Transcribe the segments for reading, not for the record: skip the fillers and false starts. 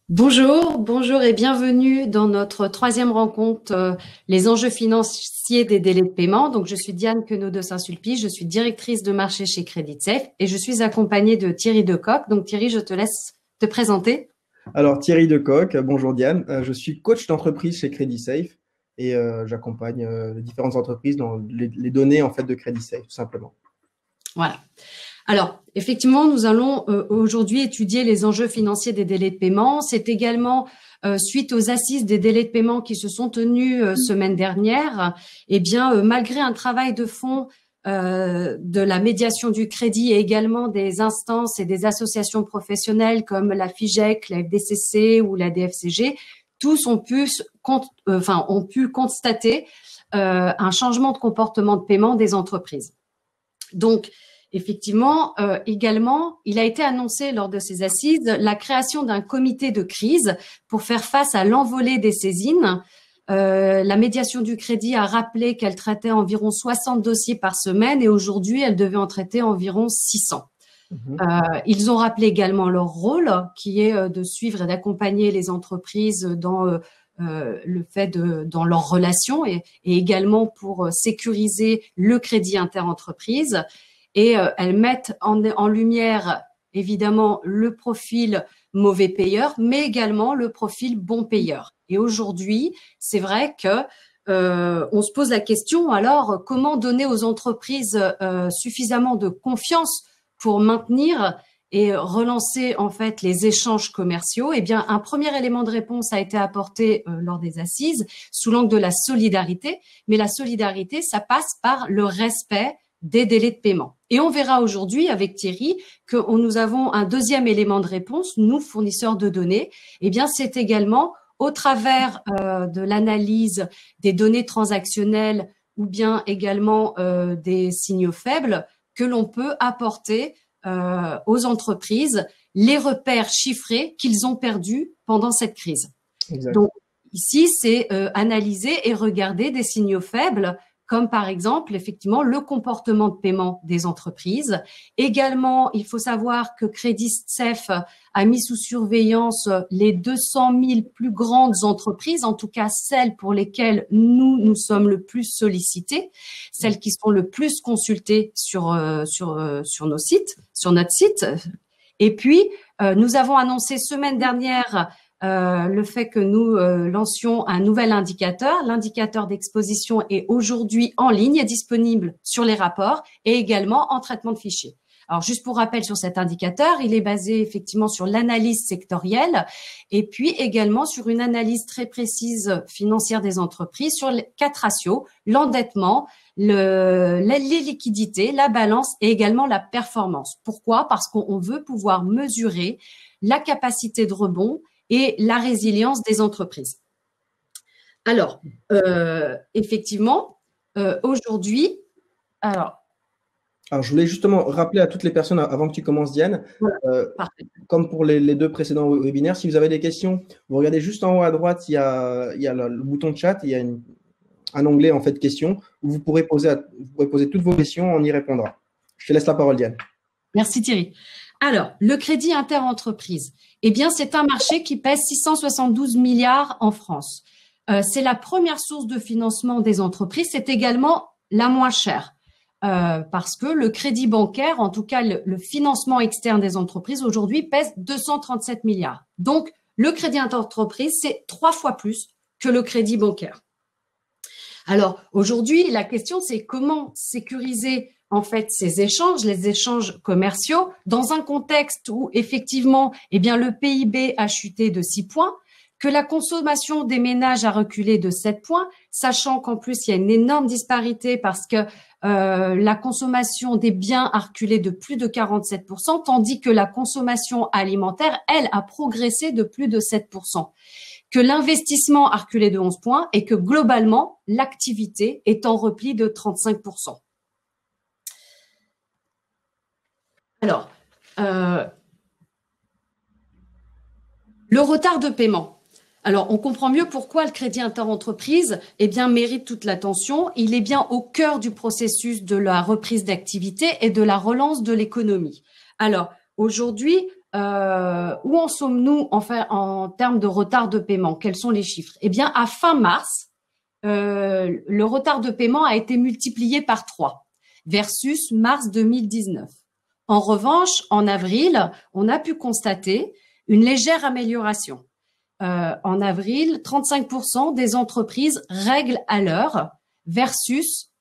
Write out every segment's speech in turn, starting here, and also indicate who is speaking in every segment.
Speaker 1: Bonjour et bienvenue dans notre troisième rencontre, les enjeux financiers des délais de paiement. Donc, je suis Diane Queneau de Saint-Sulpice, je suis directrice de marché chez Credit Safe et je suis accompagnée de Thierry Decoq. Donc, Thierry, je te laisse te présenter.
Speaker 2: Alors Thierry Decoq, bonjour Diane. Je suis coach d'entreprise chez Credit Safe et j'accompagne les différentes entreprises dans les données en fait de Credit Safe tout simplement.
Speaker 1: Voilà. Alors, effectivement, nous allons aujourd'hui étudier les enjeux financiers des délais de paiement. C'est également suite aux assises des délais de paiement qui se sont tenues semaine dernière. Eh bien, malgré un travail de fond de la médiation du crédit et également des instances et des associations professionnelles comme la FIGEC, la FDCC ou la DFCG, tous ont pu constater un changement de comportement de paiement des entreprises. Donc, effectivement, également, il a été annoncé lors de ces assises la création d'un comité de crise pour faire face à l'envolée des saisines. La médiation du crédit a rappelé qu'elle traitait environ 60 dossiers par semaine et aujourd'hui, elle devait en traiter environ 600. Ils ont rappelé également leur rôle, qui est de suivre et d'accompagner les entreprises dans dans leurs relations et également pour sécuriser le crédit interentreprise. Et elles mettent en lumière évidemment le profil mauvais payeur, mais également le profil bon payeur. Et aujourd'hui, c'est vrai que on se pose la question, alors comment donner aux entreprises suffisamment de confiance pour maintenir et relancer en fait les échanges commerciaux? Eh bien, un premier élément de réponse a été apporté lors des assises sous l'angle de la solidarité, mais la solidarité, ça passe par le respect des délais de paiement. Et on verra aujourd'hui avec Thierry que nous avons un deuxième élément de réponse, nous, fournisseurs de données. Eh bien, c'est également au travers de l'analyse des données transactionnelles ou bien également des signaux faibles que l'on peut apporter aux entreprises les repères chiffrés qu'ils ont perdus pendant cette crise.
Speaker 2: Exact.
Speaker 1: Donc, ici, c'est analyser et regarder des signaux faibles comme par exemple, effectivement, le comportement de paiement des entreprises. Également, il faut savoir que Credit Safe a mis sous surveillance les 200 000 plus grandes entreprises, en tout cas celles pour lesquelles nous sommes le plus sollicités, celles qui sont le plus consultées sur nos sites, sur notre site. Et puis, nous avons annoncé semaine dernière le fait que nous lancions un nouvel indicateur. L'indicateur d'exposition est aujourd'hui en ligne, est disponible sur les rapports et également en traitement de fichiers. Alors, juste pour rappel sur cet indicateur, il est basé effectivement sur l'analyse sectorielle et puis également sur une analyse très précise financière des entreprises sur les 4 ratios, l'endettement, les liquidités, la balance et également la performance. Pourquoi? Parce qu'on veut pouvoir mesurer la capacité de rebond et la résilience des entreprises. Alors, effectivement, aujourd'hui,
Speaker 2: alors, je voulais justement rappeler à toutes les personnes, avant que tu commences, Diane, comme pour les deux précédents webinaires, si vous avez des questions, vous regardez juste en haut à droite, il y a le bouton de chat, il y a un onglet en fait questions où vous pourrez poser toutes vos questions, on y répondra. Je te laisse la parole, Diane.
Speaker 1: Merci Thierry. Alors, le crédit interentreprise, eh bien, c'est un marché qui pèse 672 milliards en France. C'est la première source de financement des entreprises. C'est également la moins chère parce que le crédit bancaire, en tout cas le financement externe des entreprises, aujourd'hui pèse 237 milliards. Donc, le crédit interentreprise, c'est 3 fois plus que le crédit bancaire. Alors, aujourd'hui, la question, c'est comment sécuriser en fait ces échanges, les échanges commerciaux, dans un contexte où effectivement, eh bien, le PIB a chuté de 6 points, que la consommation des ménages a reculé de 7 points, sachant qu'en plus, il y a une énorme disparité parce que la consommation des biens a reculé de plus de 47%, tandis que la consommation alimentaire, elle, a progressé de plus de 7%. Que l'investissement a reculé de 11 points et que globalement, l'activité est en repli de 35%. Alors, le retard de paiement. Alors, on comprend mieux pourquoi le crédit interentreprise mérite toute l'attention. Il est bien au cœur du processus de la reprise d'activité et de la relance de l'économie. Alors, aujourd'hui, où en sommes-nous en termes de retard de paiement? Quels sont les chiffres? Eh bien, à fin mars, le retard de paiement a été multiplié par 3 versus mars 2019. En revanche, en avril, on a pu constater une légère amélioration. En avril, 35% des entreprises règlent à l'heure versus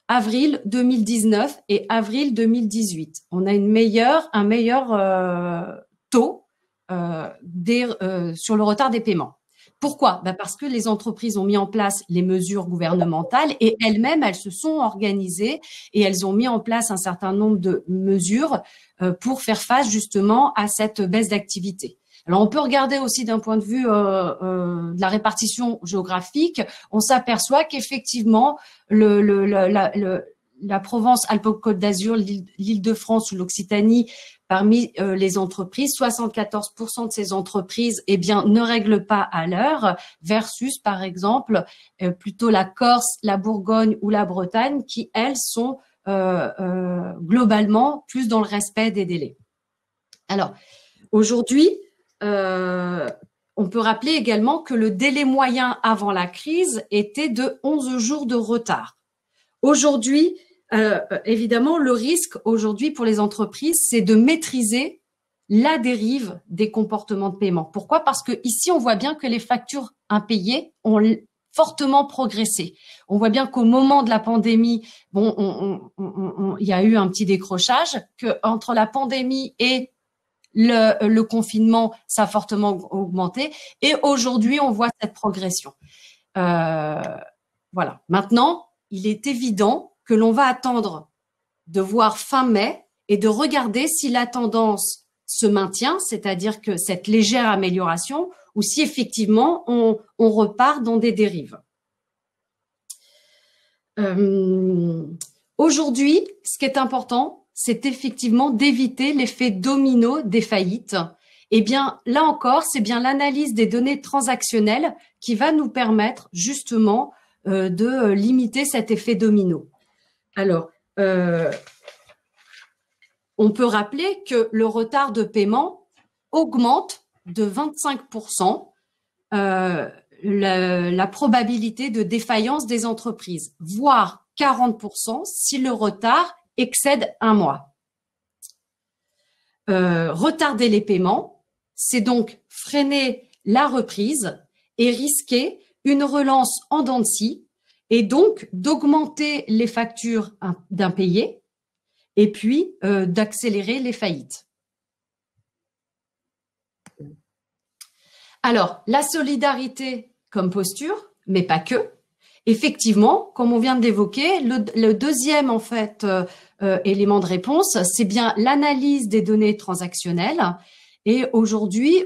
Speaker 1: avril 2019 et avril 2018. On a un meilleur taux sur le retard des paiements. Pourquoi? Parce que les entreprises ont mis en place les mesures gouvernementales et elles-mêmes, elles se sont organisées et elles ont mis en place un certain nombre de mesures pour faire face justement à cette baisse d'activité. Alors, on peut regarder aussi d'un point de vue de la répartition géographique. On s'aperçoit qu'effectivement, la Provence-Alpes-Côte d'Azur, l'Île-de-France ou l'Occitanie, parmi les entreprises, 74% de ces entreprises, eh bien, ne règlent pas à l'heure, versus, par exemple, plutôt la Corse, la Bourgogne ou la Bretagne, qui elles sont globalement plus dans le respect des délais. Alors, aujourd'hui, on peut rappeler également que le délai moyen avant la crise était de 11 jours de retard. Aujourd'hui, évidemment, le risque aujourd'hui pour les entreprises, c'est de maîtriser la dérive des comportements de paiement. Pourquoi? Parce que ici, on voit bien que les factures impayées ont fortement progressé. On voit bien qu'au moment de la pandémie, il y a eu un petit décrochage, que entre la pandémie et le confinement, ça a fortement augmenté. Et aujourd'hui, on voit cette progression. Voilà. Maintenant, il est évident que l'on va attendre de voir fin mai et de regarder si la tendance se maintient, c'est-à-dire que cette légère amélioration, ou si effectivement on repart dans des dérives. Aujourd'hui, ce qui est important, c'est effectivement d'éviter l'effet domino des faillites. Eh bien, là encore, c'est bien l'analyse des données transactionnelles qui va nous permettre justement de limiter cet effet domino. Alors, on peut rappeler que le retard de paiement augmente de 25% la probabilité de défaillance des entreprises, voire 40% si le retard excède un mois. Retarder les paiements, c'est donc freiner la reprise et risquer une relance en dents de scie et donc d'augmenter les factures d'impayés et puis d'accélérer les faillites. Alors, la solidarité comme posture, mais pas que. Effectivement, comme on vient de l'évoquer, le deuxième en fait élément de réponse, c'est bien l'analyse des données transactionnelles. Et aujourd'hui,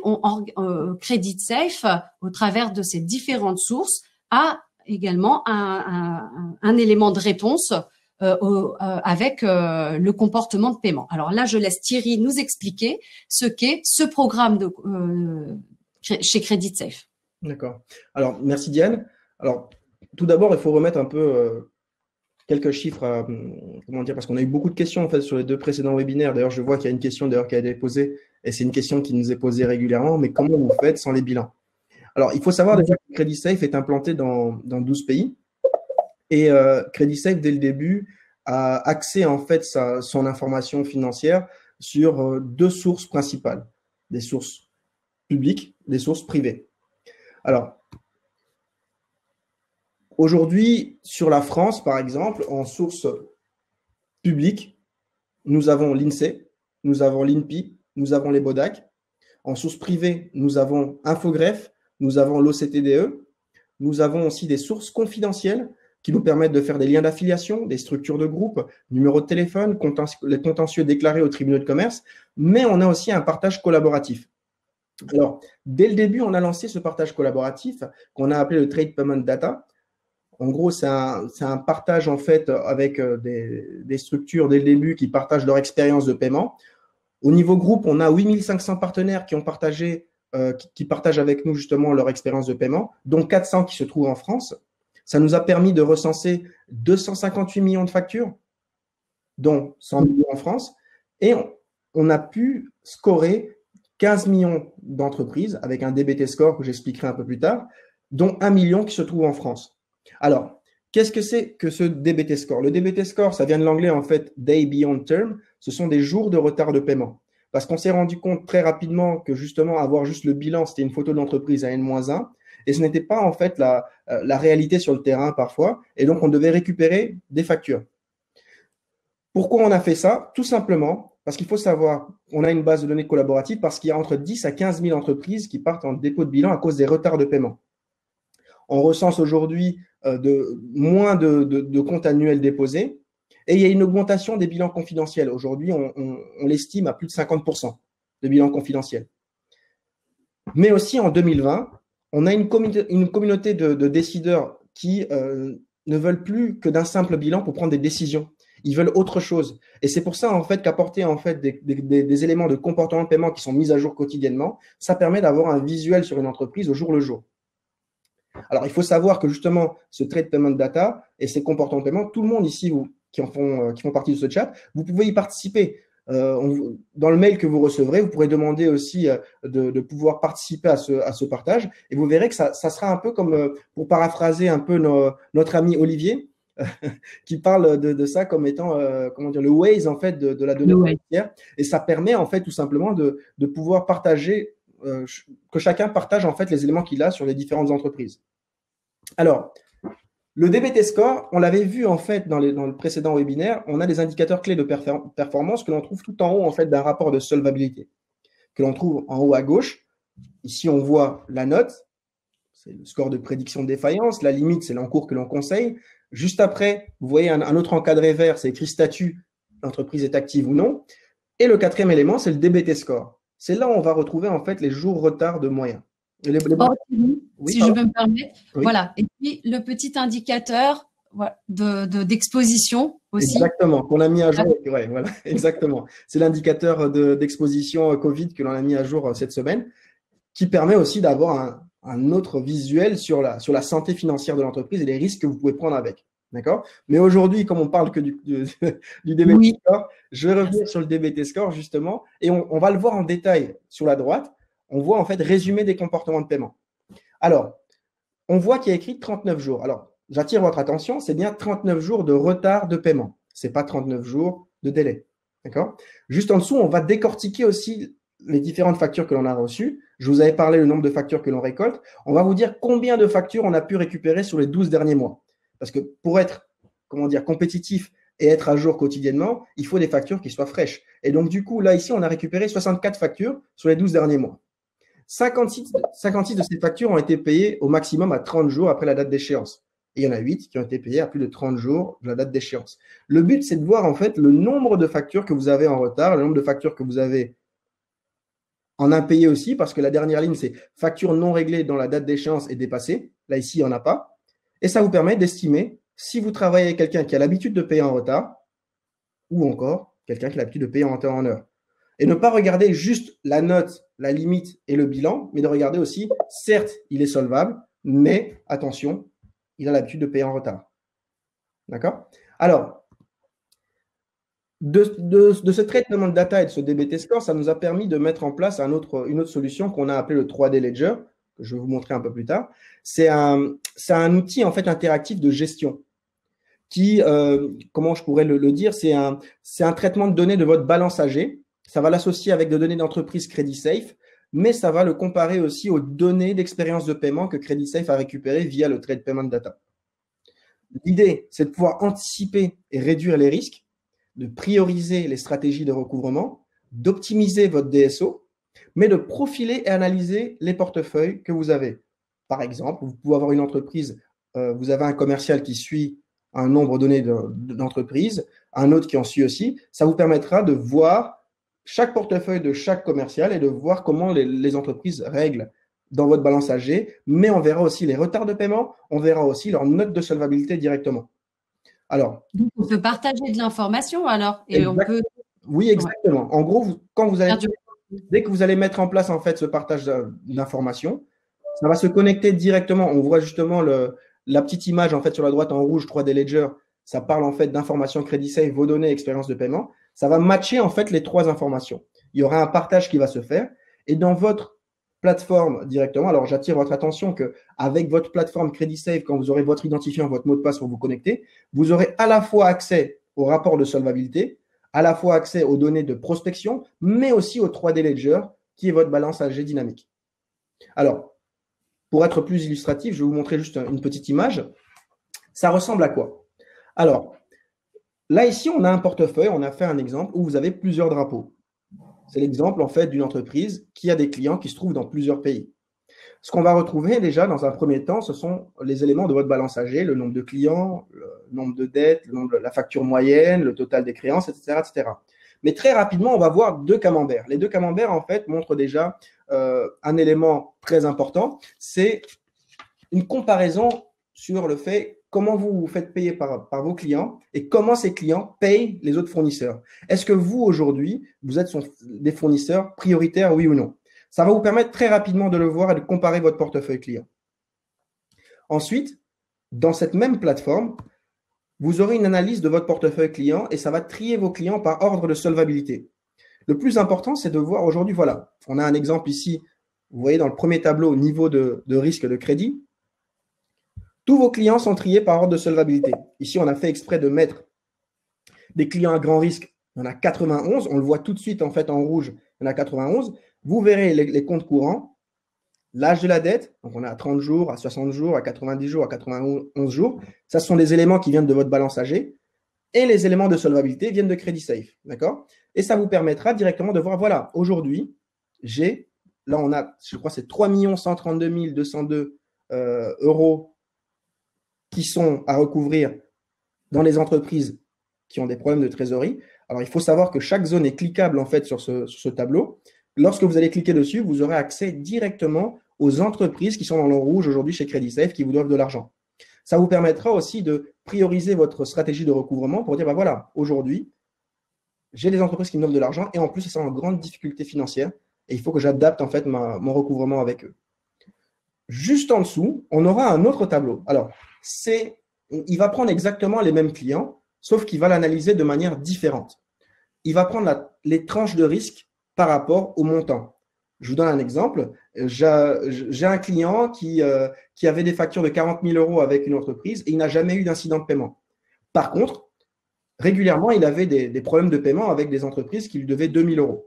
Speaker 1: CreditSafe, au travers de ces différentes sources, a également un élément de réponse avec le comportement de paiement. Alors là, je laisse Thierry nous expliquer ce qu'est ce programme chez CreditSafe.
Speaker 2: D'accord. Alors, merci Diane. Alors, tout d'abord, il faut remettre un peu quelques chiffres, comment dire, parce qu'on a eu beaucoup de questions en fait sur les deux précédents webinaires. D'ailleurs, je vois qu'il y a une question d'ailleurs qui a été posée, et c'est une question qui nous est posée régulièrement, mais comment vous faites sans les bilans? Alors, il faut savoir déjà que CreditSafe est implanté dans 12 pays, et CreditSafe, dès le début, a axé en fait son information financière sur deux sources principales, des sources publiques, des sources privées. Alors, aujourd'hui, sur la France, par exemple, en source publique, nous avons l'INSEE, nous avons l'INPI, nous avons les BODAC. En source privée, nous avons Infogreffe, nous avons l'OCTDE. Nous avons aussi des sources confidentielles qui nous permettent de faire des liens d'affiliation, des structures de groupe, numéros de téléphone, les contentieux déclarés aux tribunaux de commerce, mais on a aussi un partage collaboratif. Alors, dès le début, on a lancé ce partage collaboratif qu'on a appelé le Trade Payment Data. En gros, c'est un partage en fait avec des structures dès le début qui partagent leur expérience de paiement. Au niveau groupe, on a 8500 partenaires qui ont partagé, qui partagent avec nous justement leur expérience de paiement, dont 400 qui se trouvent en France. Ça nous a permis de recenser 258 millions de factures, dont 100 millions en France. Et on a pu scorer 15 millions d'entreprises avec un DBT score que j'expliquerai un peu plus tard, dont 1 million qui se trouvent en France. Alors, qu'est-ce que c'est que ce DBT score? Le DBT score, ça vient de l'anglais en fait, Day Beyond Term, ce sont des jours de retard de paiement. Parce qu'on s'est rendu compte très rapidement que justement, avoir juste le bilan, c'était une photo de l'entreprise à N-1, et ce n'était pas en fait la réalité sur le terrain parfois, et donc on devait récupérer des factures. Pourquoi on a fait ça? Tout simplement parce qu'il faut savoir, on a une base de données collaborative parce qu'il y a entre 10 à 15 000 entreprises qui partent en dépôt de bilan à cause des retards de paiement. On recense aujourd'hui moins de comptes annuels déposés et il y a une augmentation des bilans confidentiels. Aujourd'hui, on l'estime à plus de 50% de bilans confidentiels. Mais aussi en 2020, on a une communauté de décideurs qui ne veulent plus que d'un simple bilan pour prendre des décisions. Ils veulent autre chose. Et c'est pour ça, en fait, qu'apporter en fait, des éléments de comportement de paiement qui sont mis à jour quotidiennement, ça permet d'avoir un visuel sur une entreprise au jour le jour. Alors, il faut savoir que justement, ce trade payment data et ces comportements de paiement, tout le monde ici qui font partie de ce chat, vous pouvez y participer. Dans le mail que vous recevrez, vous pourrez demander aussi de pouvoir participer à ce partage. Et vous verrez que ça sera un peu comme, pour paraphraser un peu notre ami Olivier, qui parle de ça comme étant comment dire, le Waze en fait de la donnée financière, et ça permet en fait tout simplement de pouvoir partager, que chacun partage en fait les éléments qu'il a sur les différentes entreprises. Alors, le DBT score, on l'avait vu en fait dans le précédent webinaire, on a des indicateurs clés de performance que l'on trouve tout en haut en fait d'un rapport de solvabilité, que l'on trouve en haut à gauche. Ici, on voit la note, c'est le score de prédiction de défaillance, la limite, c'est l'encours que l'on conseille. Juste après, vous voyez un autre encadré vert, c'est écrit statut, l'entreprise est active ou non. Et le quatrième élément, c'est le DBT score. C'est là où on va retrouver en fait les jours retard de moyens.
Speaker 1: Si je peux me permettre. Oui. Voilà. Et puis le petit indicateur d'exposition aussi.
Speaker 2: Exactement, qu'on a mis à jour. Ouais, voilà, exactement. C'est l'indicateur d'exposition Covid que l'on a mis à jour cette semaine, qui permet aussi d'avoir un autre visuel sur la santé financière de l'entreprise et les risques que vous pouvez prendre avec. D'accord? Mais aujourd'hui, comme on parle que du DBT score, je vais revenir sur le DBT score justement, et on va le voir en détail sur la droite. On voit en fait résumé des comportements de paiement. Alors, on voit qu'il y a écrit 39 jours. Alors, j'attire votre attention, c'est bien 39 jours de retard de paiement. Ce n'est pas 39 jours de délai. D'accord? Juste en dessous, on va décortiquer aussi les différentes factures que l'on a reçues. Je vous avais parlé le nombre de factures que l'on récolte. On va vous dire combien de factures on a pu récupérer sur les 12 derniers mois. Parce que pour être, comment dire, compétitif et être à jour quotidiennement, il faut des factures qui soient fraîches. Et donc, du coup, là, ici, on a récupéré 64 factures sur les 12 derniers mois. 56 de ces factures ont été payées au maximum à 30 jours après la date d'échéance. Et il y en a 8 qui ont été payées à plus de 30 jours de la date d'échéance. Le but, c'est de voir en fait le nombre de factures que vous avez en retard, le nombre de factures que vous avez en impayé aussi, parce que la dernière ligne, c'est facture non réglée dont la date d'échéance est dépassée. Là, ici, il n'y en a pas. Et ça vous permet d'estimer si vous travaillez avec quelqu'un qui a l'habitude de payer en retard ou encore quelqu'un qui a l'habitude de payer en temps en heure. Et ne pas regarder juste la note, la limite et le bilan, mais de regarder aussi, certes, il est solvable, mais attention, il a l'habitude de payer en retard. D'accord? Alors, de ce traitement de data et de ce DBT score, ça nous a permis de mettre en place une autre solution qu'on a appelée le 3D Ledger, que je vais vous montrer un peu plus tard. C'est un outil en fait interactif de gestion qui, comment je pourrais le dire, c'est un traitement de données de votre balance AG. Ça va l'associer avec des données d'entreprise CreditSafe, mais ça va le comparer aussi aux données d'expérience de paiement que CreditSafe a récupérées via le Trade Payment Data. L'idée, c'est de pouvoir anticiper et réduire les risques, de prioriser les stratégies de recouvrement, d'optimiser votre DSO, mais de profiler et analyser les portefeuilles que vous avez. Par exemple, vous pouvez avoir une entreprise, vous avez un commercial qui suit un nombre donné d'entreprises, un autre qui en suit aussi. Ça vous permettra de voir chaque portefeuille de chaque commercial et de voir comment les entreprises règlent dans votre balance AG, mais on verra aussi les retards de paiement, on verra aussi leur note de solvabilité directement. Alors,
Speaker 1: on peut partager de l'information alors et on peut...
Speaker 2: Oui, exactement. Ouais. En gros, dès que vous allez mettre en place en fait ce partage d'informations, ça va se connecter directement. On voit justement la petite image en fait sur la droite en rouge 3D Ledger. Ça parle en fait d'informations CreditSafe, vos données, expérience de paiement. Ça va matcher en fait les trois informations. Il y aura un partage qui va se faire et dans votre plateforme directement, alors j'attire votre attention qu'avec votre plateforme CreditSafe, quand vous aurez votre identifiant, votre mot de passe pour vous connecter, vous aurez à la fois accès au rapport de solvabilité, à la fois accès aux données de prospection, mais aussi au 3D Ledger qui est votre balance AG dynamique. Alors, pour être plus illustratif, je vais vous montrer juste une petite image. Ça ressemble à quoi? Alors, là, ici, on a un portefeuille, on a fait un exemple où vous avez plusieurs drapeaux. C'est l'exemple, en fait, d'une entreprise qui a des clients qui se trouvent dans plusieurs pays. Ce qu'on va retrouver déjà dans un premier temps, ce sont les éléments de votre balance AG, le nombre de clients, le nombre de dettes, le nombre de la facture moyenne, le total des créances, etc., etc. Mais très rapidement, on va voir deux camemberts. Les deux camemberts, en fait, montrent déjà un élément très important, c'est une comparaison sur le fait comment vous vous faites payer par vos clients et comment ces clients payent les autres fournisseurs. Est-ce que vous, aujourd'hui, vous êtes des fournisseurs prioritaires, oui ou non? Ça va vous permettre très rapidement de le voir et de comparer votre portefeuille client. Ensuite, dans cette même plateforme, vous aurez une analyse de votre portefeuille client et ça va trier vos clients par ordre de solvabilité. Le plus important, c'est de voir aujourd'hui, voilà, on a un exemple ici, vous voyez dans le premier tableau, niveau de risque de crédit. Tous vos clients sont triés par ordre de solvabilité. Ici, on a fait exprès de mettre des clients à grand risque. Il y en a 91. On le voit tout de suite en fait en rouge. Il y en a 91. Vous verrez les comptes courants, l'âge de la dette. Donc, on a à 30 jours, à 60 jours, à 90 jours, à 91 jours. Ça, ce sont des éléments qui viennent de votre balance AG. Et les éléments de solvabilité viennent de CreditSafe. D'accord? Et ça vous permettra directement de voir, voilà, aujourd'hui, là, on a, je crois, c'est 3 132 202 euros qui sont à recouvrir dans les entreprises qui ont des problèmes de trésorerie. Alors, il faut savoir que chaque zone est cliquable en fait sur ce tableau. Lorsque vous allez cliquer dessus, vous aurez accès directement aux entreprises qui sont dans le rouge aujourd'hui chez CreditSafe qui vous doivent de l'argent. Ça vous permettra aussi de prioriser votre stratégie de recouvrement pour dire, bah voilà, aujourd'hui, j'ai des entreprises qui me donnent de l'argent et en plus, elles sont en grande difficulté financière et il faut que j'adapte en fait mon recouvrement avec eux. Juste en dessous, on aura un autre tableau. Alors, il va prendre exactement les mêmes clients, sauf qu'il va l'analyser de manière différente. Il va prendre les tranches de risque par rapport au montant. Je vous donne un exemple. J'ai un client qui avait des factures de 40 000 euros avec une entreprise et il n'a jamais eu d'incident de paiement. Par contre, régulièrement, il avait des problèmes de paiement avec des entreprises qui lui devaient 2 000 euros.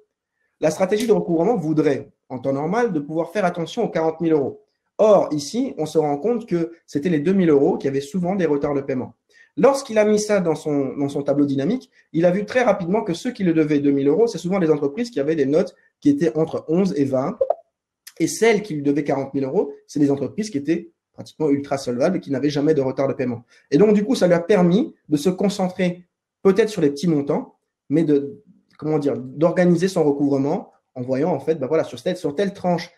Speaker 2: La stratégie de recouvrement voudrait, en temps normal, de pouvoir faire attention aux 40 000 euros. Or, ici, on se rend compte que c'était les 2 000 euros qui avaient souvent des retards de paiement. Lorsqu'il a mis ça dans son tableau dynamique, il a vu très rapidement que ceux qui le devaient 2 000 euros, c'est souvent des entreprises qui avaient des notes qui étaient entre 11 et 20. Et celles qui lui devaient 40 000 euros, c'est des entreprises qui étaient pratiquement ultra solvables et qui n'avaient jamais de retard de paiement. Et donc, du coup, ça lui a permis de se concentrer peut-être sur les petits montants, mais d'organiser son recouvrement en voyant, en fait, ben voilà, sur telle tranche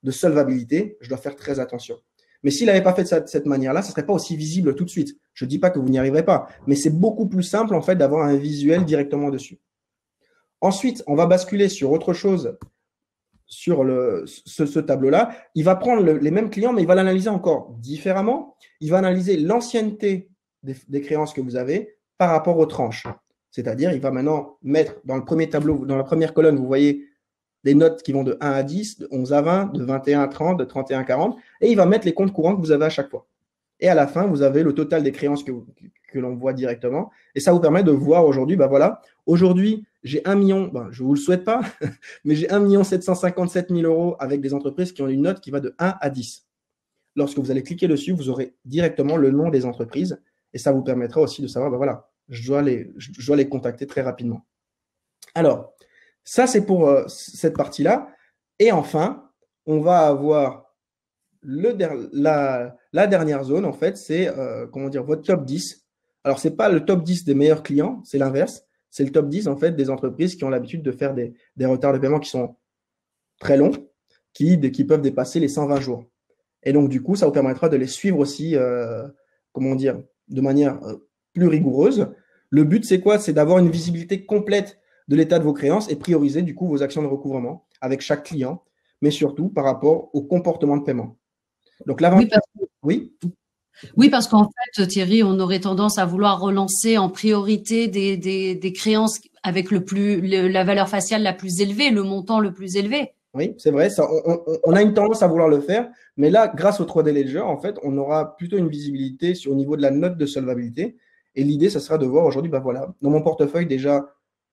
Speaker 2: de solvabilité, je dois faire très attention. Mais s'il n'avait pas fait ça de cette manière-là, ce ne serait pas aussi visible tout de suite. Je ne dis pas que vous n'y arriverez pas, mais c'est beaucoup plus simple en fait d'avoir un visuel directement dessus. Ensuite, on va basculer sur autre chose sur ce tableau-là. Il va prendre les mêmes clients, mais il va l'analyser encore différemment. Il va analyser l'ancienneté des créances que vous avez par rapport aux tranches. C'est-à-dire, il va maintenant mettre dans le premier tableau, dans la première colonne, vous voyez des notes qui vont de 1 à 10, de 11 à 20, de 21 à 30, de 31 à 40, et il va mettre les comptes courants que vous avez à chaque fois. Et à la fin, vous avez le total des créances que l'on voit directement, et ça vous permet de voir aujourd'hui, ben voilà, aujourd'hui, j'ai 1 million, je ne vous le souhaite pas, mais j'ai 1 757 000 euros avec des entreprises qui ont une note qui va de 1 à 10. Lorsque vous allez cliquer dessus, vous aurez directement le nom des entreprises, et ça vous permettra aussi de savoir, ben voilà, je dois les contacter très rapidement. Alors, ça, c'est pour cette partie-là. Et enfin, on va avoir la dernière zone, en fait, c'est votre top 10. Alors, ce n'est pas le top 10 des meilleurs clients, c'est l'inverse. C'est le top 10, en fait, des entreprises qui ont l'habitude de faire des retards de paiement qui sont très longs, qui peuvent dépasser les 120 jours. Et donc, du coup, ça vous permettra de les suivre aussi, de manière plus rigoureuse. Le but, c'est quoi? C'est d'avoir une visibilité complète de l'état de vos créances et prioriser du coup vos actions de recouvrement avec chaque client, mais surtout par rapport au comportement de paiement. Donc l'avantage…
Speaker 1: Oui, parce qu'en fait, Thierry, on aurait tendance à vouloir relancer en priorité des créances avec la valeur faciale la plus élevée, le montant le plus élevé.
Speaker 2: Oui, c'est vrai. Ça, on a une tendance à vouloir le faire, mais là, grâce au 3D Ledger, en fait, on aura plutôt une visibilité au niveau de la note de solvabilité. Et l'idée, ça sera de voir aujourd'hui, ben voilà, dans mon portefeuille, déjà,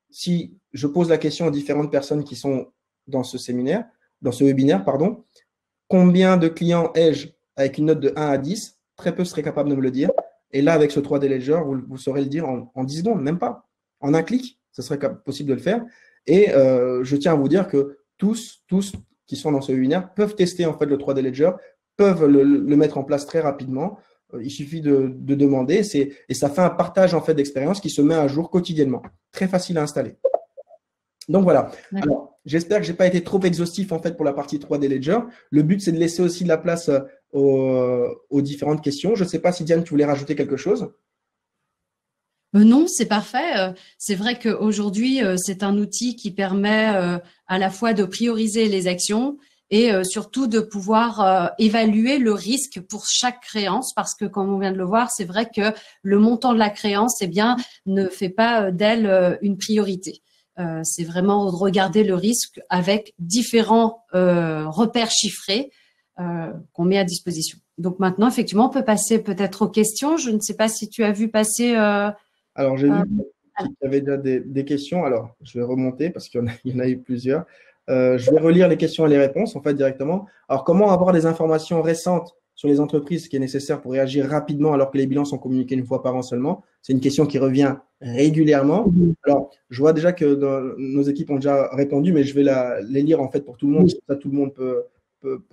Speaker 2: si je pose la question aux différentes personnes qui sont dans ce séminaire, dans ce webinaire, pardon, combien de clients ai-je avec une note de 1 à 10? Très peu seraient capables de me le dire. Et là, avec ce 3D Ledger, vous saurez le dire en 10 secondes, même pas. En un clic, ce serait possible de le faire. Et je tiens à vous dire que tous qui sont dans ce webinaire peuvent tester en fait le 3D Ledger, peuvent le mettre en place très rapidement. Il suffit de demander et ça fait un partage en fait d'expérience qui se met à jour quotidiennement. Très facile à installer. Donc voilà. Alors, j'espère que je n'ai pas été trop exhaustif en fait pour la partie 3D Ledger. Le but, c'est de laisser aussi de la place aux différentes questions. Je ne sais pas si Diane, tu voulais rajouter quelque chose?
Speaker 1: Non, c'est parfait. C'est vrai qu'aujourd'hui, c'est un outil qui permet à la fois de prioriser les actions et surtout de pouvoir évaluer le risque pour chaque créance, parce que comme on vient de le voir, c'est vrai que le montant de la créance, eh bien, ne fait pas d'elle une priorité. C'est vraiment de regarder le risque avec différents repères chiffrés qu'on met à disposition. Donc maintenant, effectivement, on peut passer peut-être aux questions. Je ne sais pas si tu as vu passer…
Speaker 2: Alors, j'ai vu qu'il y avait déjà des questions. Alors, je vais remonter parce qu'il y en a eu plusieurs. Je vais relire les questions et les réponses, en fait, directement. Alors, comment avoir des informations récentes sur les entreprises, ce qui est nécessaire pour réagir rapidement alors que les bilans sont communiqués une fois par an seulement? C'est une question qui revient régulièrement. Alors, je vois déjà que nos équipes ont déjà répondu, mais je vais les lire, en fait, pour tout le monde. Ça, tout le monde peut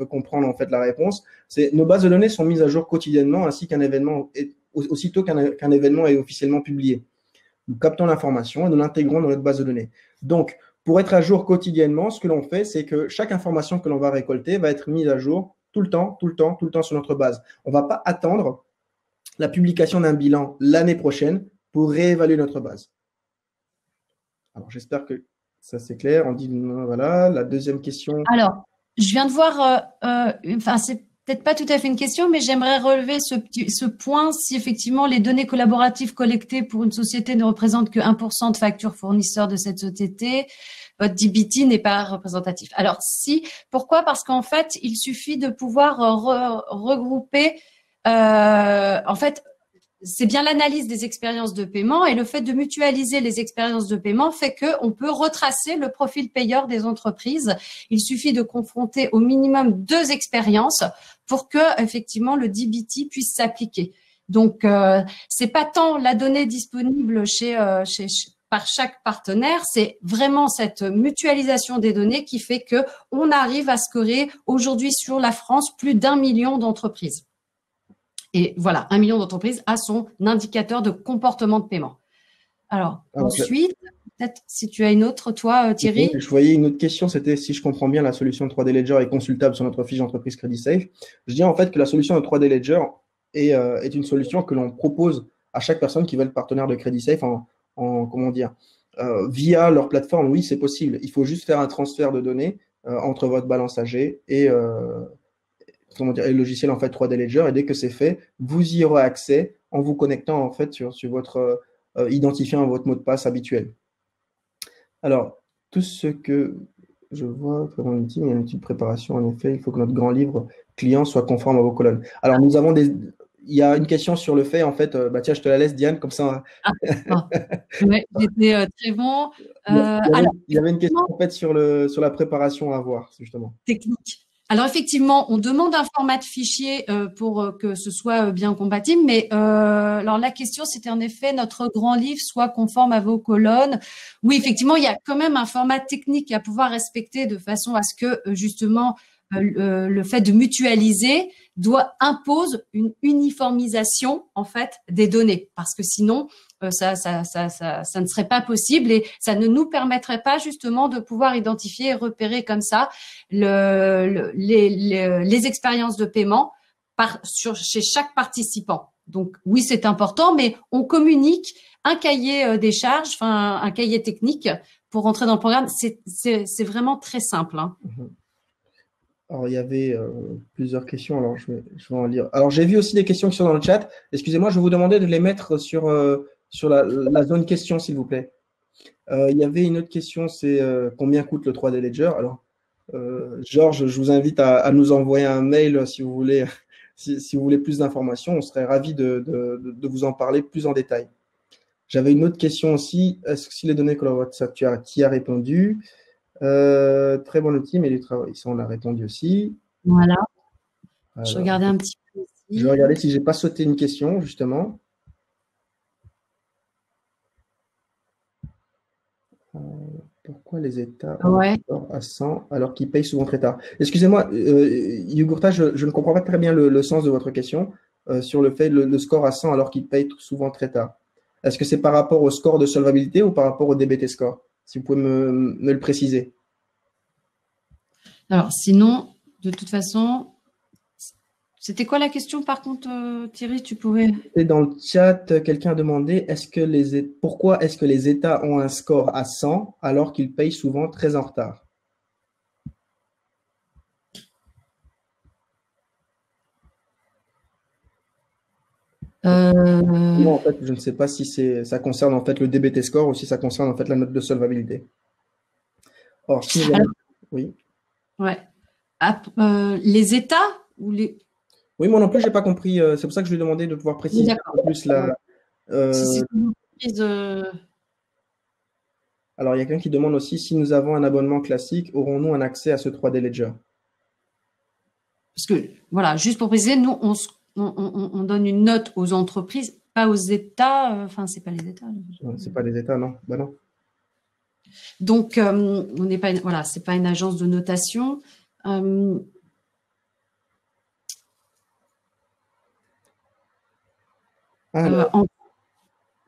Speaker 2: comprendre, en fait, la réponse. C'est nos bases de données sont mises à jour quotidiennement, ainsi qu'un événement aussitôt qu'un événement est officiellement publié. Nous captons l'information et nous l'intégrons dans notre base de données. Donc, pour être à jour quotidiennement, ce que l'on fait, c'est que chaque information que l'on va récolter va être mise à jour tout le temps sur notre base. On ne va pas attendre la publication d'un bilan l'année prochaine pour réévaluer notre base. Alors, j'espère que ça c'est clair. On dit, voilà, la deuxième question.
Speaker 1: Alors, je viens de voir, c'est peut-être pas tout à fait une question, mais j'aimerais relever ce point. Si effectivement les données collaboratives collectées pour une société ne représentent que 1% de factures fournisseurs de cette société, votre DBT n'est pas représentatif. Alors si, pourquoi? Parce qu'en fait, il suffit de pouvoir regrouper, en fait, c'est bien l'analyse des expériences de paiement et le fait de mutualiser les expériences de paiement fait qu'on peut retracer le profil payeur des entreprises. Il suffit de confronter au minimum 2 expériences pour que effectivement le DBT puisse s'appliquer. Donc c'est pas tant la donnée disponible par chaque partenaire, c'est vraiment cette mutualisation des données qui fait que on arrive à scorer aujourd'hui sur la France plus d'1 million d'entreprises. Et voilà, 1 million d'entreprises a son indicateur de comportement de paiement. Alors ensuite, peut-être si tu as une autre, toi, Thierry.
Speaker 2: Je voyais une autre question, c'était si je comprends bien, la solution de 3D Ledger est consultable sur notre fiche d'entreprise CreditSafe. Je dis en fait que la solution de 3D Ledger est une solution que l'on propose à chaque personne qui veut être partenaire de CreditSafe comment dire, via leur plateforme. Oui, c'est possible. Il faut juste faire un transfert de données entre votre balance AG et le logiciel en fait 3D Ledger, et dès que c'est fait, vous y aurez accès en vous connectant en fait sur votre identifiant votre mot de passe habituel. Alors, tout ce que je vois, il y a une petite préparation en effet, il faut que notre grand livre client soit conforme à vos colonnes. Alors, nous avons il y a une question sur le fait, en fait, tiens, je te la laisse, Diane, comme ça.
Speaker 1: Ouais, j'étais très bon.
Speaker 2: Il y avait une question en fait sur la préparation à avoir, justement.
Speaker 1: Technique. Alors effectivement, on demande un format de fichier pour que ce soit bien compatible, mais alors la question c'était en effet notre grand livre soit conforme à vos colonnes. Oui, effectivement, il y a quand même un format technique à pouvoir respecter de façon à ce que justement le fait de mutualiser impose une uniformisation en fait des données, parce que sinon ça ne serait pas possible et ça ne nous permettrait pas justement de pouvoir identifier et repérer comme ça les expériences de paiement chez chaque participant. Donc oui, c'est important, mais on communique un cahier des charges, enfin un cahier technique pour rentrer dans le programme. C'est vraiment très simple. Hein.
Speaker 2: Alors, il y avait plusieurs questions. Alors, je vais en lire. Alors, j'ai vu aussi des questions qui sont dans le chat. Excusez-moi, je vais vous demander de les mettre sur la zone questions, s'il vous plaît. Il y avait une autre question, c'est combien coûte le 3D Ledger? Alors, Georges, je vous invite à nous envoyer un mail si vous voulez, si vous voulez plus d'informations. On serait ravis de vous en parler plus en détail. J'avais une autre question aussi. Est-ce que si les données collaboratives, qui a répondu? Très bon outil, mais les travaux, ça on l'a répondu aussi.
Speaker 1: Voilà.
Speaker 2: Alors,
Speaker 1: je regardais un petit peu aussi.
Speaker 2: Je vais regarder si j'ai pas sauté une question, justement. Pourquoi les États ont un score à 100 alors qu'ils payent souvent très tard? Excusez-moi, Yugurta, je ne comprends pas très bien le sens de votre question sur le fait le score à 100 alors qu'ils payent souvent très tard. Est-ce que c'est par rapport au score de solvabilité ou par rapport au DBT score? Si vous pouvez me le préciser.
Speaker 1: Alors, sinon, de toute façon, c'était quoi la question par contre, Thierry, tu pouvais…
Speaker 2: Et dans le chat, quelqu'un a demandé pourquoi est-ce que les États ont un score à 100 alors qu'ils payent souvent très en retard? En fait, je ne sais pas si ça concerne en fait le DBT score ou si ça concerne en fait la note de solvabilité. Or, oui.
Speaker 1: Ouais. Les États ou les…
Speaker 2: Oui, moi non plus, je n'ai pas compris. C'est pour ça que je lui ai demandé de pouvoir préciser un peu plus la.
Speaker 1: Si c'est une entreprise,
Speaker 2: Alors, il y a quelqu'un qui demande aussi si nous avons un abonnement classique, aurons-nous un accès à ce 3D Ledger?
Speaker 1: Parce que, voilà, juste pour préciser, nous, on donne une note aux entreprises, pas aux États. Enfin, c'est pas les États.
Speaker 2: C'est pas les États, non. Bah non.
Speaker 1: Donc, on n'est pas, voilà, c'est pas une agence de notation.
Speaker 2: Je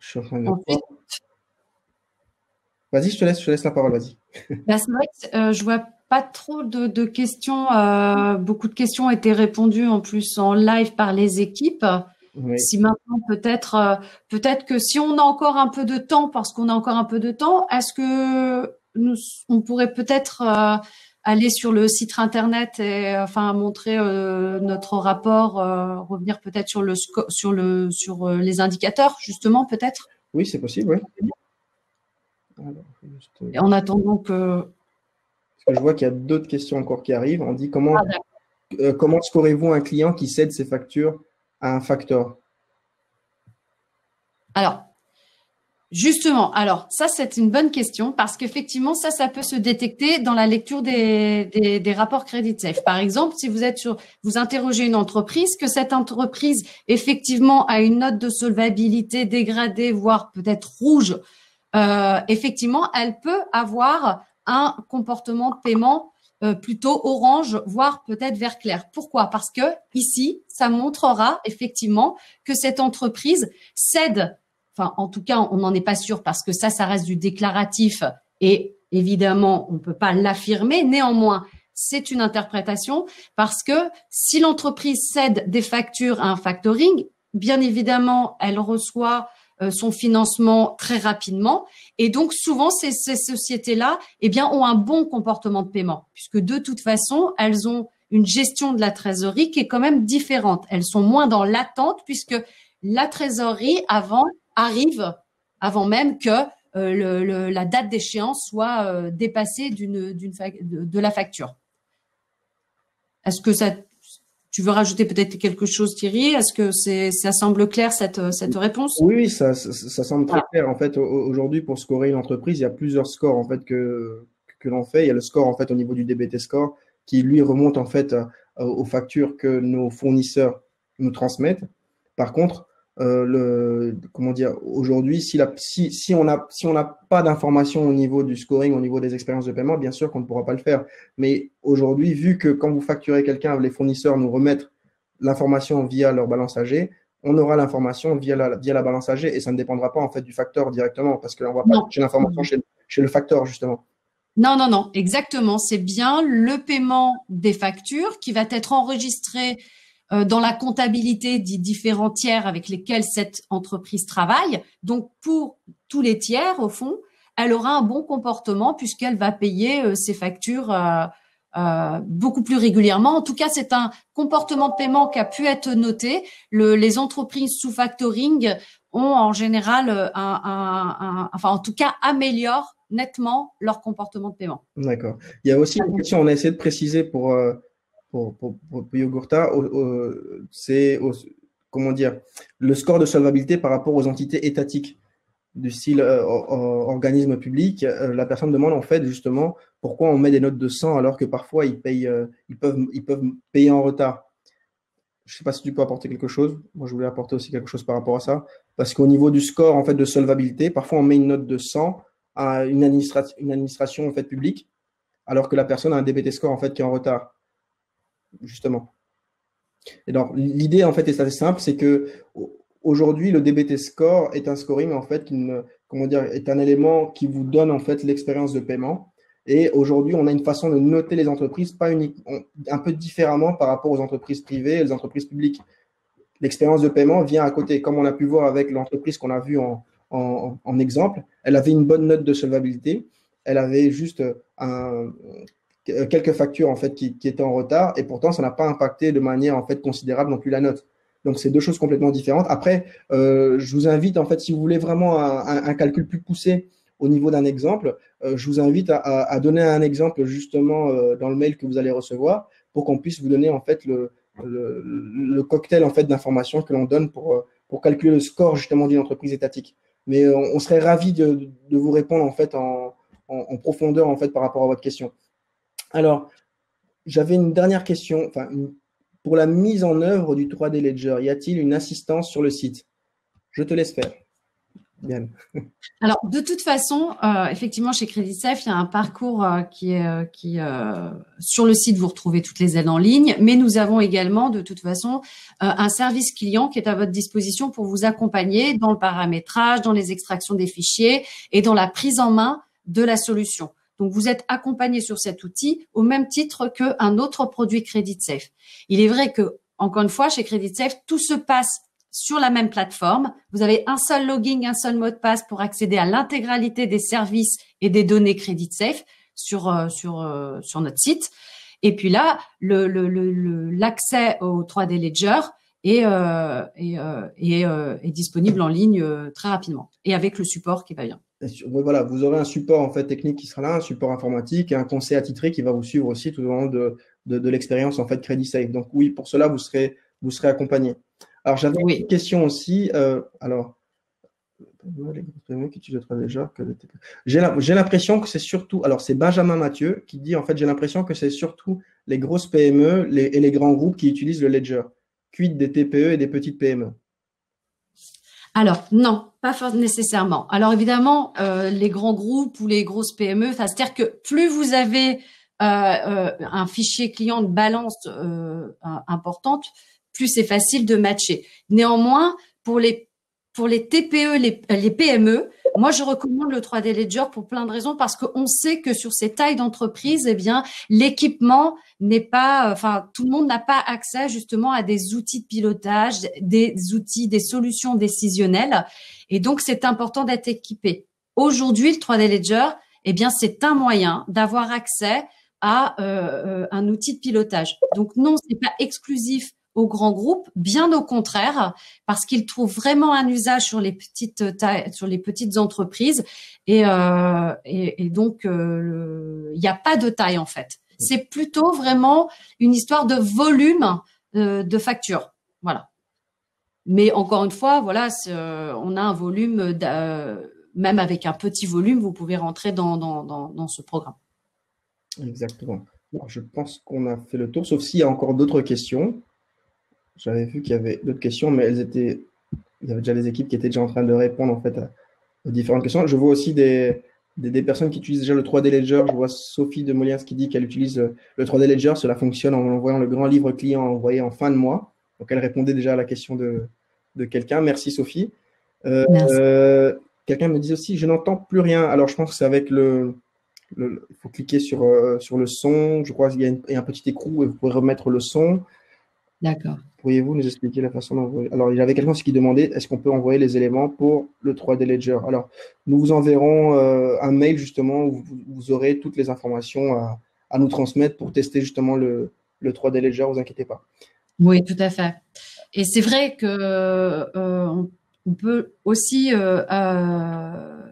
Speaker 2: suis en train de Vas-y, je te laisse la parole, vas-y.
Speaker 1: Bah, c'est vrai que je vois pas trop de questions. Beaucoup de questions ont été répondues en plus en live par les équipes. Oui. Si maintenant peut-être que si on a encore un peu de temps, parce qu'on a encore un peu de temps, est-ce que on pourrait peut-être aller sur le site internet et enfin montrer notre rapport, revenir peut-être sur les indicateurs justement peut-être.
Speaker 2: Oui, c'est possible, oui.
Speaker 1: Alors, et en attendant que…
Speaker 2: Parce que je vois qu'il y a d'autres questions encore qui arrivent. On dit comment scorez-vous un client qui cède ses factures à un facteur?
Speaker 1: Alors, justement, ça c'est une bonne question parce qu'effectivement ça peut se détecter dans la lecture des rapports Credit Safe. Par exemple, si vous interrogez une entreprise, que cette entreprise effectivement a une note de solvabilité dégradée, voire peut-être rouge, effectivement, elle peut avoir un comportement de paiement plutôt orange, voire peut-être vert clair. Pourquoi? Parce que ici, ça montrera effectivement que cette entreprise cède. Enfin, en tout cas, on n'en est pas sûr parce que ça reste du déclaratif et évidemment, on ne peut pas l'affirmer. Néanmoins, c'est une interprétation parce que si l'entreprise cède des factures à un factoring, bien évidemment, elle reçoit son financement très rapidement. Et donc, souvent, ces sociétés-là, eh bien, ont un bon comportement de paiement puisque de toute façon, elles ont une gestion de la trésorerie qui est quand même différente. Elles sont moins dans l'attente puisque la trésorerie arrive avant même que la date d'échéance soit dépassée de la facture. Est-ce que tu veux rajouter peut-être quelque chose, Thierry? Est-ce que ça semble clair, cette réponse?
Speaker 2: Oui, ça semble très clair. En fait, aujourd'hui, pour scorer une entreprise, il y a plusieurs scores en fait que l'on fait. Il y a le score en fait au niveau du DBT score qui lui remonte en fait aux factures que nos fournisseurs nous transmettent. Par contre, aujourd'hui, si on n'a pas d'informations au niveau du scoring, au niveau des expériences de paiement, bien sûr qu'on ne pourra pas le faire. Mais aujourd'hui, vu que quand vous facturez quelqu'un, les fournisseurs nous remettent l'information via leur balance AG, on aura l'information via la balance AG et ça ne dépendra pas en fait du facteur directement parce qu'on va pas chercher l'information chez le facteur justement.
Speaker 1: Non, exactement. C'est bien le paiement des factures qui va être enregistré dans la comptabilité des différents tiers avec lesquels cette entreprise travaille. Donc, pour tous les tiers, au fond, elle aura un bon comportement puisqu'elle va payer ses factures beaucoup plus régulièrement. En tout cas, c'est un comportement de paiement qui a pu être noté. Les entreprises sous factoring en général enfin en tout cas améliorent nettement leur comportement de paiement.
Speaker 2: D'accord. Il y a aussi une question, on a essayé de préciser pour Yogurta, c'est comment dire, le score de solvabilité par rapport aux entités étatiques du style organisme public. La personne demande en fait justement pourquoi on met des notes de 100 alors que parfois ils peuvent payer en retard. Je ne sais pas si tu peux apporter quelque chose. Moi, je voulais apporter aussi quelque chose par rapport à ça. Parce qu'au niveau du score en fait, de solvabilité, parfois on met une note de 100 à une administration en fait, publique, alors que la personne a un DBT score en fait, qui est en retard, justement. Et donc, l'idée en fait est assez simple, c'est que aujourd'hui, le DBT score est un scoring en fait comment dire, est un élément qui vous donne en fait l'expérience de paiement. Et aujourd'hui, on a une façon de noter les entreprises un peu différemment par rapport aux entreprises privées et les entreprises publiques. L'expérience de paiement vient à côté, comme on a pu voir avec l'entreprise qu'on a vue en exemple. Elle avait une bonne note de solvabilité. Elle avait juste quelques factures en fait qui étaient en retard et pourtant ça n'a pas impacté de manière en fait considérable non plus la note. Donc c'est deux choses complètement différentes. Après, je vous invite en fait, si vous voulez vraiment un calcul plus poussé au niveau d'un exemple, je vous invite à donner un exemple justement dans le mail que vous allez recevoir pour qu'on puisse vous donner en fait le cocktail en fait d'informations que l'on donne pour calculer le score justement d'une entreprise étatique. Mais on serait ravi de vous répondre en fait en profondeur en fait par rapport à votre question. Alors, j'avais une dernière question. Pour la mise en œuvre du 3D Ledger, y a-t-il une assistance sur le site? Je te laisse faire. Bien.
Speaker 1: Alors, de toute façon, effectivement, chez CreditSafe, il y a un parcours qui sur le site, vous retrouvez toutes les aides en ligne, mais nous avons également, de toute façon, un service client qui est à votre disposition pour vous accompagner dans le paramétrage, dans les extractions des fichiers et dans la prise en main de la solution. Donc, vous êtes accompagné sur cet outil au même titre qu'un autre produit CreditSafe. Il est vrai que, encore une fois, chez CreditSafe, tout se passe sur la même plateforme. Vous avez un seul login, un seul mot de passe pour accéder à l'intégralité des services et des données CreditSafe sur notre site. Et puis là, l'accès au 3D Ledger est disponible en ligne très rapidement et avec le support qui va bien.
Speaker 2: Voilà, vous aurez un support en fait technique qui sera là, un support informatique et un conseil attitré qui va vous suivre aussi tout au long de l'expérience en fait CreditSafe. Donc oui, pour cela vous serez accompagné. Alors j'avais une question aussi. J'ai l'impression que c'est surtout. Alors c'est Benjamin Mathieu qui dit en fait j'ai l'impression que c'est surtout les grosses PME et les grands groupes qui utilisent le Ledger. Quid des TPE et des petites PME?
Speaker 1: Alors non, pas nécessairement. Alors évidemment, les grands groupes ou les grosses PME, c'est-à-dire que plus vous avez un fichier client de balance importante, plus c'est facile de matcher. Néanmoins, pour les TPE, les PME, moi je recommande le 3D Ledger pour plein de raisons parce qu'on sait que sur ces tailles d'entreprise, eh bien l'équipement n'est pas, enfin tout le monde n'a pas accès justement à des outils de pilotage, des solutions décisionnelles, et donc c'est important d'être équipé. Aujourd'hui, le 3D Ledger, eh bien c'est un moyen d'avoir accès à un outil de pilotage. Donc non, c'est pas exclusif aux grands groupes, bien au contraire, parce qu'ils trouvent vraiment un usage sur les petites entreprises et donc il n'y a pas de taille en fait. C'est plutôt vraiment une histoire de volume de facture, voilà. Mais encore une fois, voilà, on a un volume, même avec un petit volume, vous pouvez rentrer dans ce programme.
Speaker 2: Exactement. Alors, je pense qu'on a fait le tour, sauf s'il y a encore d'autres questions. J'avais vu qu'il y avait d'autres questions, mais il y avait déjà des équipes qui étaient déjà en train de répondre en fait aux différentes questions. Je vois aussi des personnes qui utilisent déjà le 3D Ledger. Je vois Sophie de Moliens qui dit qu'elle utilise le 3D Ledger. Cela fonctionne en envoyant le grand livre client envoyé en fin de mois. Donc, elle répondait déjà à la question de quelqu'un. Merci Sophie.
Speaker 1: Merci.
Speaker 2: Quelqu'un me dit aussi, je n'entends plus rien. Alors, je pense que c'est avec il faut cliquer sur le son. Je crois qu'il y a un petit écrou et vous pouvez remettre le son.
Speaker 1: D'accord.
Speaker 2: Pourriez-vous nous expliquer la façon d'envoyer? Alors, il y avait quelqu'un qui demandait est-ce qu'on peut envoyer les éléments pour le 3D Ledger? Alors, nous vous enverrons un mail justement où vous aurez toutes les informations à nous transmettre pour tester justement le 3D Ledger, ne vous inquiétez pas.
Speaker 1: Oui, tout à fait. Et c'est vrai que on peut aussi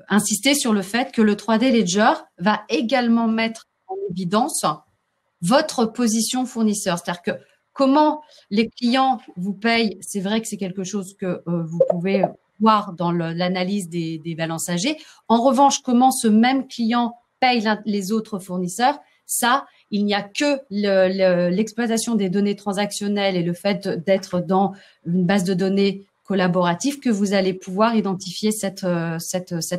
Speaker 1: insister sur le fait que le 3D Ledger va également mettre en évidence votre position fournisseur. C'est-à-dire que comment les clients vous payent, c'est vrai que c'est quelque chose que vous pouvez voir dans l'analyse des balances AG. En revanche, comment ce même client paye les autres fournisseurs, ça, il n'y a que l'exploitation des données transactionnelles et le fait d'être dans une base de données collaborative que vous allez pouvoir identifier cette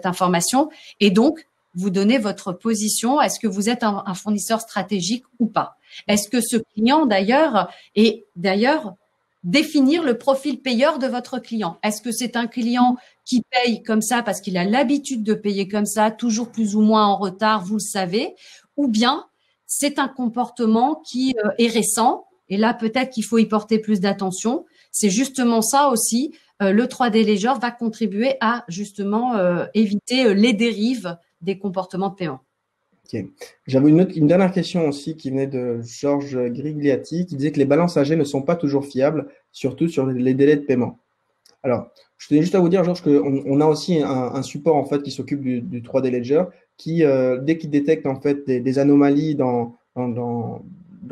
Speaker 1: information et donc vous donner votre position. Est-ce que vous êtes un fournisseur stratégique ou pas? Est-ce que ce client d'ailleurs définir le profil payeur de votre client? Est-ce que c'est un client qui paye comme ça parce qu'il a l'habitude de payer comme ça, toujours plus ou moins en retard, vous le savez, ou bien c'est un comportement qui est récent et là peut-être qu'il faut y porter plus d'attention. C'est justement ça aussi. Le 3D Ledger va contribuer à justement éviter les dérives des comportements de paiement.
Speaker 2: Ok. J'avais une dernière question aussi qui venait de Georges Grigliati qui disait que les balances AG ne sont pas toujours fiables, surtout sur les délais de paiement. Alors, je tenais juste à vous dire, Georges, qu'on a aussi un support en fait qui s'occupe du 3D Ledger qui, dès qu'il détecte en fait des anomalies dans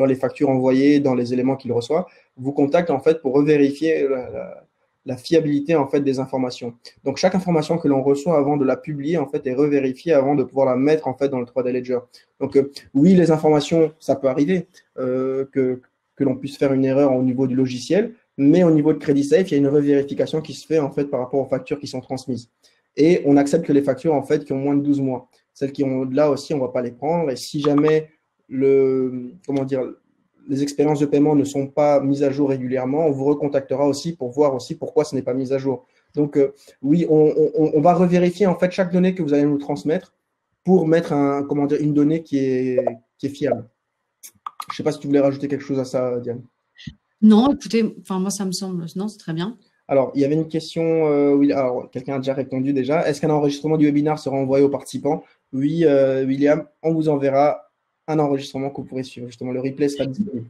Speaker 2: les factures envoyées, dans les éléments qu'il reçoit, vous contacte en fait pour revérifier la fiabilité en fait des informations. Donc chaque information que l'on reçoit avant de la publier en fait est revérifiée avant de pouvoir la mettre en fait dans le 3D Ledger. Donc oui, les informations, ça peut arriver que l'on puisse faire une erreur au niveau du logiciel, mais au niveau de CreditSafe, il y a une revérification qui se fait en fait par rapport aux factures qui sont transmises. Et on accepte que les factures en fait qui ont moins de 12 mois. Celles qui ont au-delà aussi, on ne va pas les prendre. Et si jamais les expériences de paiement ne sont pas mises à jour régulièrement, on vous recontactera aussi pour voir aussi pourquoi ce n'est pas mis à jour. Donc oui, on va revérifier en fait chaque donnée que vous allez nous transmettre pour mettre une donnée qui est fiable. Je ne sais pas si tu voulais rajouter quelque chose à ça, Diane.
Speaker 1: Non, écoutez, moi ça me semble, non, c'est très bien.
Speaker 2: Alors, il y avait une question, alors quelqu'un a déjà répondu déjà. Est-ce qu'un enregistrement du webinaire sera envoyé aux participants? Oui, William, on vous enverra un enregistrement que vous pourrez suivre. Justement, le replay sera disponible.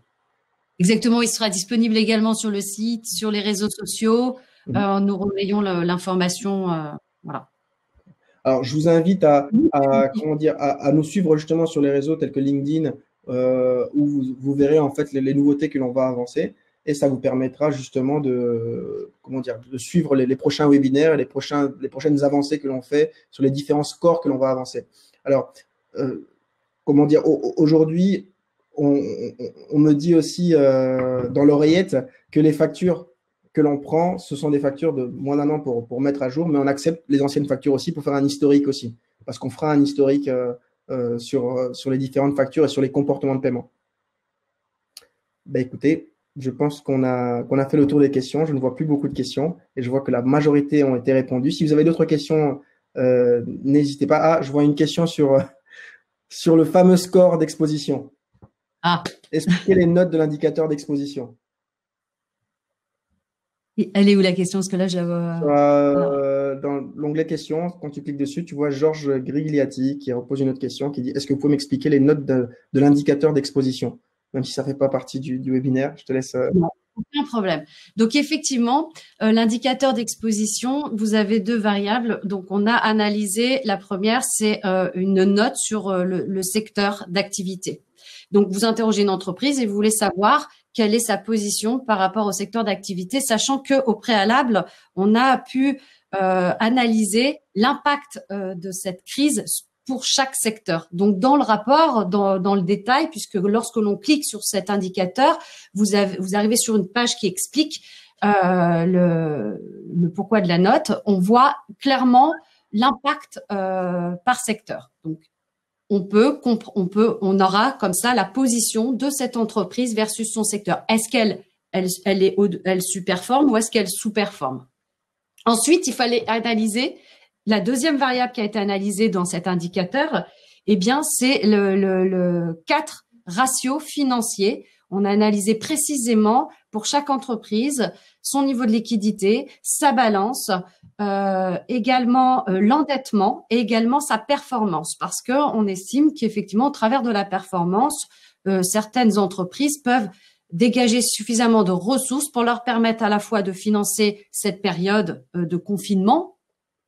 Speaker 1: Exactement, il sera disponible également sur le site, sur les réseaux sociaux. Nous relayons l'information. Voilà.
Speaker 2: Alors, je vous invite à nous suivre justement sur les réseaux tels que LinkedIn, où vous verrez en fait les nouveautés que l'on va avancer. Et ça vous permettra justement de suivre les prochains webinaires et les prochaines avancées que l'on fait sur les différents scores que l'on va avancer. Alors, aujourd'hui, on me dit aussi dans l'oreillette que les factures que l'on prend, ce sont des factures de moins d'un an pour mettre à jour, mais on accepte les anciennes factures aussi pour faire un historique aussi, parce qu'on fera un historique sur les différentes factures et sur les comportements de paiement. Ben, écoutez, je pense qu'on a fait le tour des questions. Je ne vois plus beaucoup de questions et je vois que la majorité ont été répondues. Si vous avez d'autres questions, n'hésitez pas. Ah, je vois une question sur le fameux score d'exposition.
Speaker 1: Ah.
Speaker 2: Expliquez les notes de l'indicateur d'exposition.
Speaker 1: Elle est où la question? Parce que là,
Speaker 2: dans l'onglet questions, quand tu cliques dessus, tu vois Georges Grigliati qui repose une autre question qui dit: est-ce que vous pouvez m'expliquer les notes de l'indicateur d'exposition? Même si ça ne fait pas partie du webinaire, je te laisse.
Speaker 1: Non, aucun problème. Donc, effectivement, l'indicateur d'exposition, vous avez deux variables. Donc, on a analysé, la première, c'est une note sur le secteur d'activité. Donc, vous interrogez une entreprise et vous voulez savoir quelle est sa position par rapport au secteur d'activité, sachant qu'au préalable, on a pu analyser l'impact de cette crise pour chaque secteur. Donc, dans le rapport, dans le détail, puisque lorsque l'on clique sur cet indicateur, vous arrivez sur une page qui explique le pourquoi de la note. On voit clairement l'impact par secteur. Donc, on aura comme ça la position de cette entreprise versus son secteur. Est-ce qu'elle sous-performe ou est-ce qu'elle sous-performe? Ensuite, il fallait analyser la deuxième variable qui a été analysée dans cet indicateur. Eh bien, c'est le 4 ratio financier. On a analysé précisément pour chaque entreprise son niveau de liquidité, sa balance, également l'endettement et également sa performance, parce que on estime qu'effectivement, au travers de la performance, certaines entreprises peuvent dégager suffisamment de ressources pour leur permettre à la fois de financer cette période de confinement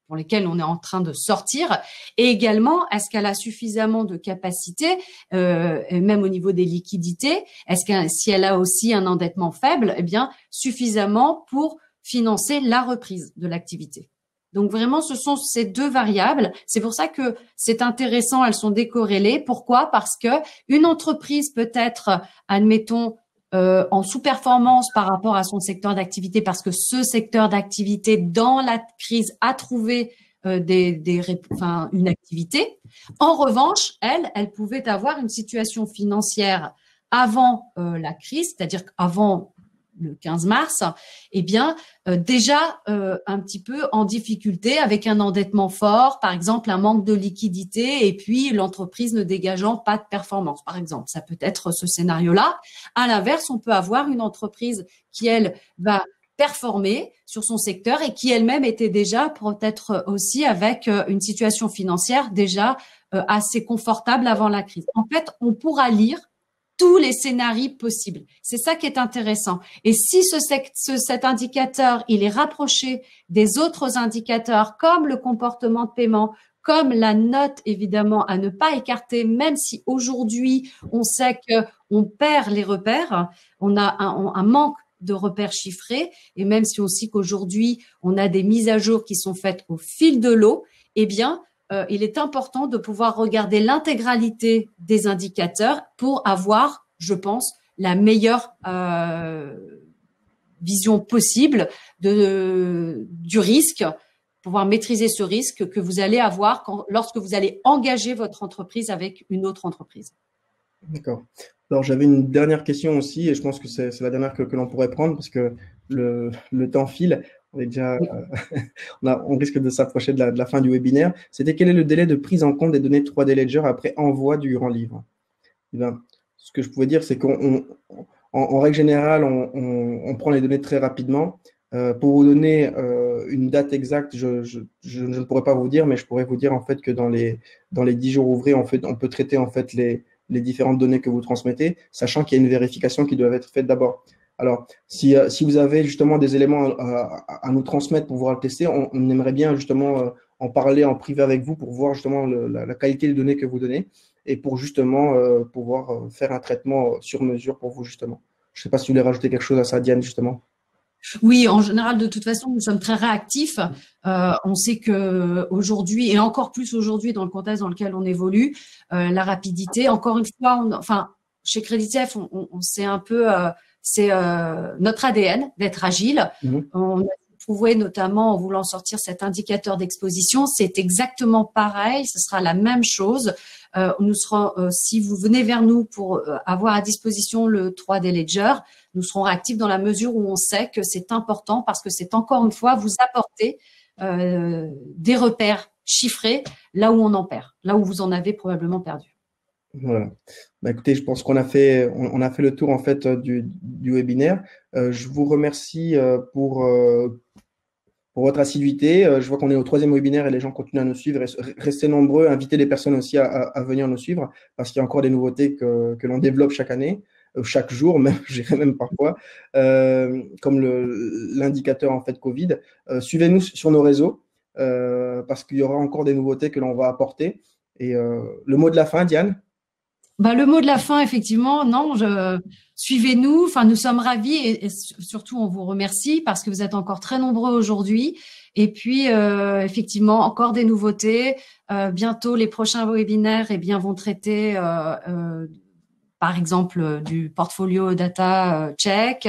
Speaker 1: pour lesquels on est en train de sortir, et également, est-ce qu'elle a suffisamment de capacité, même au niveau des liquidités, si elle a aussi un endettement faible, eh bien, suffisamment pour financer la reprise de l'activité. Donc vraiment, ce sont ces deux variables. C'est pour ça que c'est intéressant, elles sont décorrélées. Pourquoi? Parce que une entreprise peut être, admettons, en sous-performance par rapport à son secteur d'activité parce que ce secteur d'activité dans la crise a trouvé une activité. En revanche, elle pouvait avoir une situation financière avant la crise, c'est-à-dire avant le 15 mars, eh bien déjà un petit peu en difficulté avec un endettement fort, par exemple un manque de liquidité et puis l'entreprise ne dégageant pas de performance, par exemple. Ça peut être ce scénario-là. À l'inverse, on peut avoir une entreprise qui, elle, va performer sur son secteur et qui elle-même était déjà peut-être aussi avec une situation financière déjà assez confortable avant la crise. En fait, on pourra lire tous les scénarios possibles. C'est ça qui est intéressant. Et si cet indicateur, il est rapproché des autres indicateurs comme le comportement de paiement, comme la note, évidemment, à ne pas écarter, même si aujourd'hui, on sait qu'on perd les repères, on a un manque de repères chiffrés, et même si on sait qu'aujourd'hui, on a des mises à jour qui sont faites au fil de l'eau, eh bien, il est important de pouvoir regarder l'intégralité des indicateurs pour avoir, je pense, la meilleure vision possible du risque, pouvoir maîtriser ce risque que vous allez avoir lorsque vous allez engager votre entreprise avec une autre entreprise.
Speaker 2: D'accord. Alors, j'avais une dernière question aussi, et je pense que c'est la dernière que l'on pourrait prendre parce que le temps file. On est déjà, on risque de s'approcher de la fin du webinaire. C'était quel est le délai de prise en compte des données 3D Ledger après envoi du grand livre? Eh bien, ce que je pouvais dire, c'est qu'en règle générale, on prend les données très rapidement. Pour vous donner une date exacte, je ne pourrais pas vous dire, mais je pourrais vous dire en fait que dans les 10 jours ouvrés, on peut traiter en fait les différentes données que vous transmettez, sachant qu'il y a une vérification qui doit être faite d'abord. Alors, si vous avez justement des éléments à nous transmettre pour pouvoir le tester, on aimerait bien justement en parler en privé avec vous pour voir justement la qualité des données que vous donnez et pour justement pouvoir faire un traitement sur mesure pour vous justement. Je ne sais pas si vous voulez rajouter quelque chose à ça, Diane, justement.
Speaker 1: Oui, en général, de toute façon, nous sommes très réactifs. On sait que aujourd'hui, et encore plus aujourd'hui dans le contexte dans lequel on évolue, la rapidité. Encore une fois, chez CreditSafe, on sait un peu, c'est notre ADN d'être agile. On a trouvé notamment en voulant sortir cet indicateur d'exposition, c'est exactement pareil. Ce sera la même chose. Nous serons, si vous venez vers nous pour avoir à disposition le 3D Ledger, nous serons réactifs dans la mesure où on sait que c'est important parce que c'est encore une fois vous apporter des repères chiffrés là où on en perd, là où vous en avez probablement perdu.
Speaker 2: Voilà. Bah, écoutez, je pense qu'on a fait le tour en fait du webinaire. Je vous remercie pour votre assiduité. Je vois qu'on est au 3e webinaire et les gens continuent à nous suivre. Restez nombreux, invitez les personnes aussi à venir nous suivre parce qu'il y a encore des nouveautés que l'on développe chaque année, chaque jour, même, je dirais même parfois, comme l'indicateur en fait Covid. Suivez-nous sur nos réseaux parce qu'il y aura encore des nouveautés que l'on va apporter. Et le mot de la fin, Diane?
Speaker 1: Le mot de la fin, effectivement, non, suivez-nous. Enfin, nous sommes ravis et surtout, on vous remercie parce que vous êtes encore très nombreux aujourd'hui. Et puis, effectivement, encore des nouveautés. Bientôt, les prochains webinaires, vont traiter, par exemple, du portfolio data check,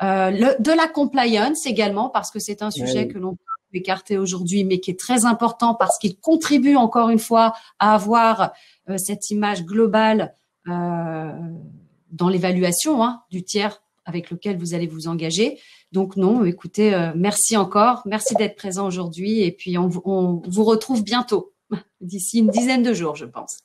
Speaker 1: de la compliance également parce que c'est un sujet que l'on peut écarter aujourd'hui, mais qui est très important parce qu'il contribue encore une fois à avoir cette image globale dans l'évaluation du tiers avec lequel vous allez vous engager. Donc non, écoutez, merci encore, merci d'être présent aujourd'hui et puis on vous retrouve bientôt, d'ici une dizaine de jours, je pense.